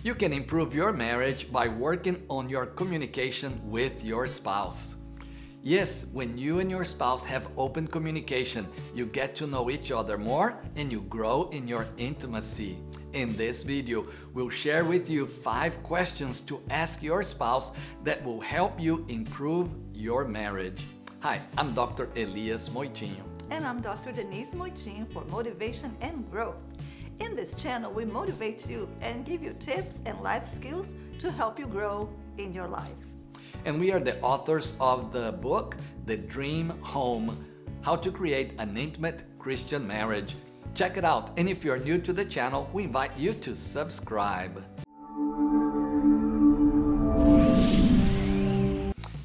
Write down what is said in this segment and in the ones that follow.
You can improve your marriage by working on your communication with your spouse. Yes, when you and your spouse have open communication, you get to know each other more and you grow in your intimacy. In this video, we'll share with you 5 questions to ask your spouse that will help you improve your marriage. Hi, I'm Dr. Elias Moitinho. And I'm Dr. Denise Moitinho for Motivation and Growth. In this channel, we motivate you and give you tips and life skills to help you grow in your life. And we are the authors of the book, The Dream Home, How to Create an Intimate Christian Marriage. Check it out. And if you're new to the channel, we invite you to subscribe.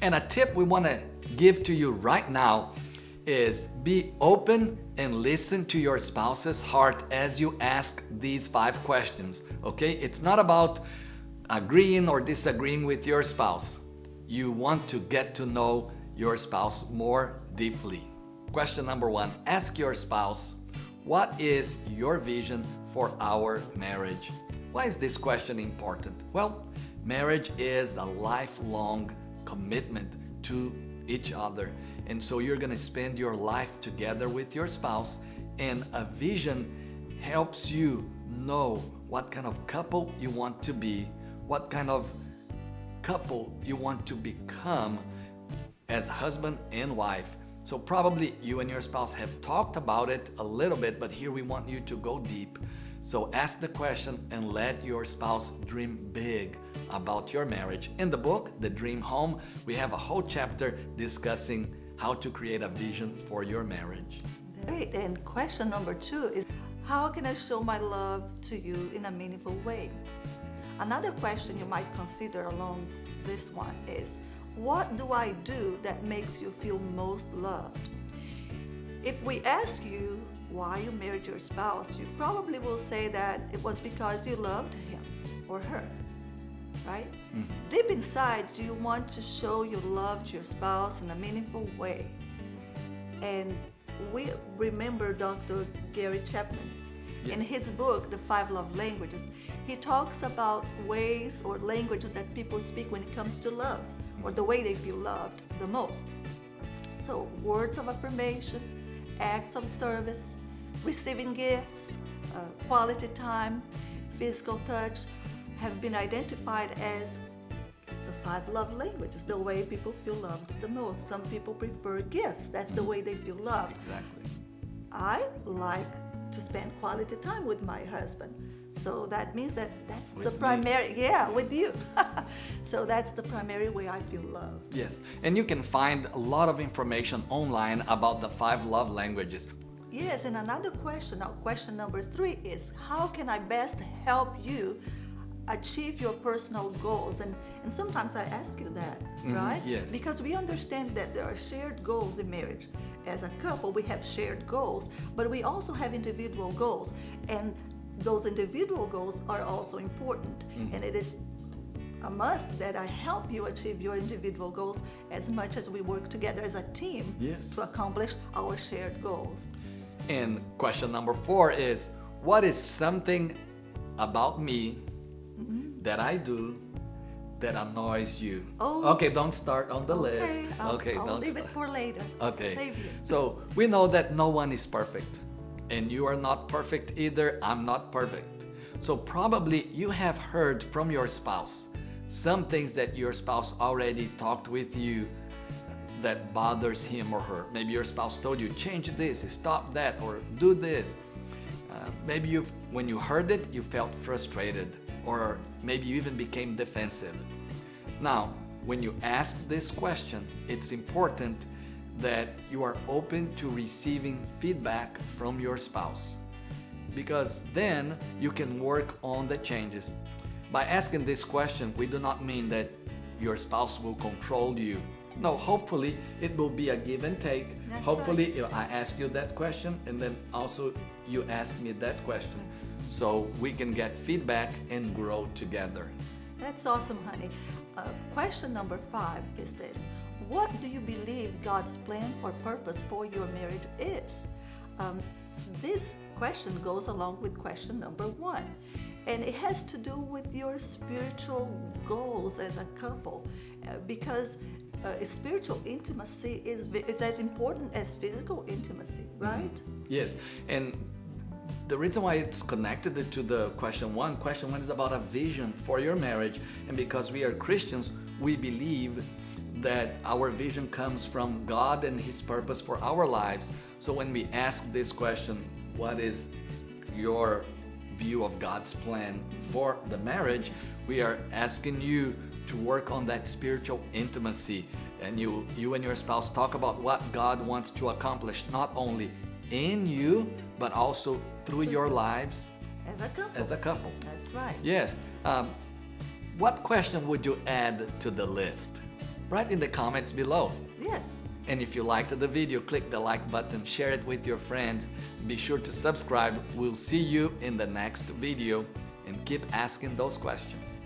And a tip we want to give to you right now is be open and listen to your spouse's heart as you ask these 5 questions, okay? It's not about agreeing or disagreeing with your spouse. You want to get to know your spouse more deeply. Question number 1, ask your spouse, what is your vision for our marriage? Why is this question important? Well, marriage is a lifelong commitment to each other. And so you're going to spend your life together with your spouse, and a vision helps you know what kind of couple you want to be, what kind of couple you want to become as husband and wife. So probably you and your spouse have talked about it a little bit, but here we want you to go deep. So ask the question and let your spouse dream big about your marriage. In the book, The Dream Home, we have a whole chapter discussing how to create a vision for your marriage. Great. And question number 2 is, how can I show my love to you in a meaningful way? Another question you might consider along this one is, what do I do that makes you feel most loved? If we ask you why you married your spouse, you probably will say that it was because you loved him or her, right? Mm-hmm. Deep inside, do you want to show your love to your spouse in a meaningful way? And we remember Dr. Gary Chapman. Yes. In his book, The 5 Love Languages, he talks about ways or languages that people speak when it comes to love, or the way they feel loved the most. So words of affirmation, acts of service, receiving gifts, quality time, physical touch have been identified as the 5 love languages, the way people feel loved the most. Some people prefer gifts. That's the way they feel loved. Exactly. I like to spend quality time with my husband. So that means that's with the primary, me. Yeah, with you. So that's the primary way I feel loved. Yes, and you can find a lot of information online about the 5 love languages. Yes, and another question, now question number 3 is, how can I best help you achieve your personal goals? And sometimes I ask you that, right? Yes. Because we understand that there are shared goals in marriage. As a couple, we have shared goals, but we also have individual goals. And those individual goals are also important. And it is a must that I help you achieve your individual goals as much as we work together as a team. Yes. To accomplish our shared goals. And question number 4 is, what is something about me that I do that annoys you? Oh. Okay, don't start on the list. I'll don't leave start. it for later. Okay. Save you. So we know that no one is perfect, and you are not perfect either. I'm not perfect. So probably you have heard from your spouse some things that your spouse already talked with you that bothers him or her. Maybe your spouse told you, change this, stop that, or do this. Maybe when you heard it, you felt frustrated, or maybe you even became defensive. Now, when you ask this question, it's important that you are open to receiving feedback from your spouse, because then you can work on the changes. By asking this question, we do not mean that your spouse will control you. No, hopefully it will be a give and take. That's hopefully right. I ask you that question, and then also you ask me that question, so we can get feedback and grow together. That's awesome, honey. Question number 5 is this. What do you believe God's plan or purpose for your marriage is? This question goes along with question number 1. And it has to do with your spiritual goals as a couple, because spiritual intimacy is as important as physical intimacy, right? Yes, and the reason why it's connected to the question one is about a vision for your marriage. And because we are Christians, we believe that our vision comes from God and His purpose for our lives. So when we ask this question, what is your view of God's plan for the marriage, we are asking you to work on that spiritual intimacy. And you and your spouse talk about what God wants to accomplish, not only in you, but also through your lives As a couple. That's right. Yes. What question would you add to the list? Write in the comments below. Yes. And if you liked the video, click the like button, share it with your friends. Be sure to subscribe. We'll see you in the next video, and keep asking those questions.